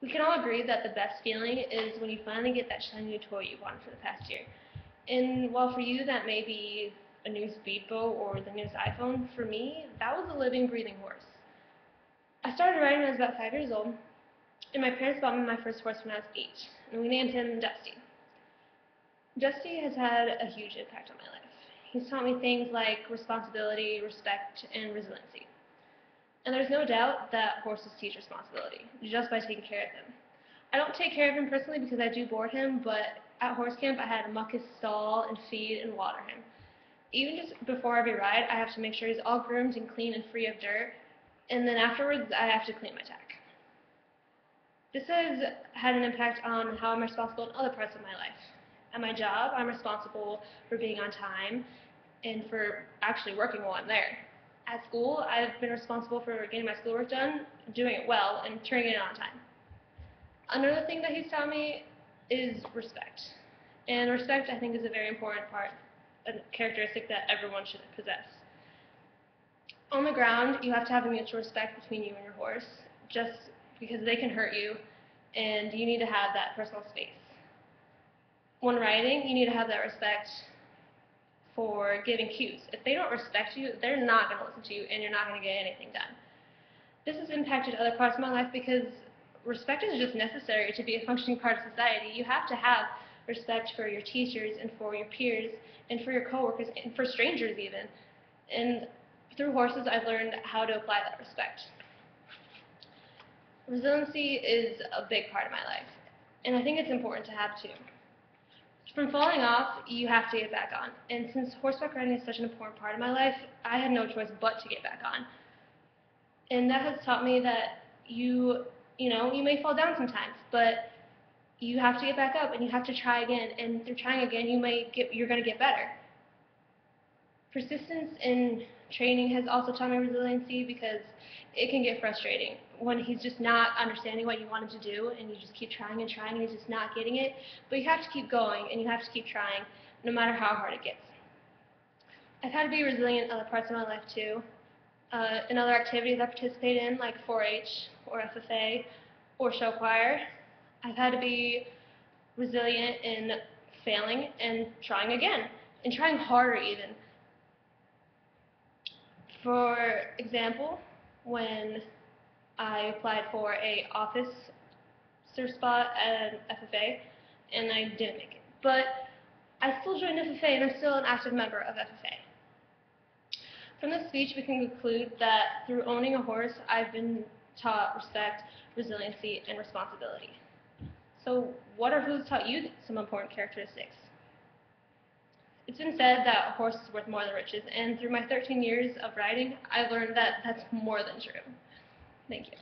We can all agree that the best feeling is when you finally get that shiny new toy you wanted for the past year. And while for you that may be a new speedboat or the newest iPhone, for me, that was a living, breathing horse. I started riding when I was about 5 years old, and my parents bought me my first horse when I was 8, and we named him Dusty. Dusty has had a huge impact on my life. He's taught me things like responsibility, respect, and resiliency. And there's no doubt that horses teach responsibility, just by taking care of them. I don't take care of him personally because I do board him, but at horse camp I had to muck his stall and feed and water him. Even just before every ride, I have to make sure he's all groomed and clean and free of dirt, and then afterwards I have to clean my tack. This has had an impact on how I'm responsible in other parts of my life. At my job, I'm responsible for being on time and for actually working while I'm there. At school, I've been responsible for getting my schoolwork done, doing it well, and turning it in on time. Another thing that he's taught me is respect. And respect, I think, is a very important part, a characteristic that everyone should possess. On the ground, you have to have a mutual respect between you and your horse, just because they can hurt you, and you need to have that personal space. When riding, you need to have that respect for giving cues. If they don't respect you, they're not going to listen to you, and you're not going to get anything done. This has impacted other parts of my life because respect is just necessary to be a functioning part of society. You have to have respect for your teachers and for your peers and for your coworkers and for strangers even. And through horses, I've learned how to apply that respect. Resiliency is a big part of my life, and I think it's important to have too. From falling off, you have to get back on. And since horseback riding is such an important part of my life, I had no choice but to get back on. And that has taught me that you may fall down sometimes, but you have to get back up and you have to try again. And through trying again, you're going to get better. Persistence in training has also taught me resiliency because it can get frustrating when he's just not understanding what you want him to do and you just keep trying and trying and he's just not getting it. But you have to keep going and you have to keep trying no matter how hard it gets. I've had to be resilient in other parts of my life too. In other activities I participate in, like 4-H or FFA or show choir, I've had to be resilient in failing and trying again, and trying harder even. For example, when I applied for a officer spot at FFA, and I didn't make it. But I still joined FFA, and I'm still an active member of FFA. From this speech, we can conclude that through owning a horse, I've been taught respect, resiliency, and responsibility. So what or who's taught you some important characteristics? It's been said that a horse is worth more than riches, and through my 13 years of riding, I've learned that that's more than true. Thank you.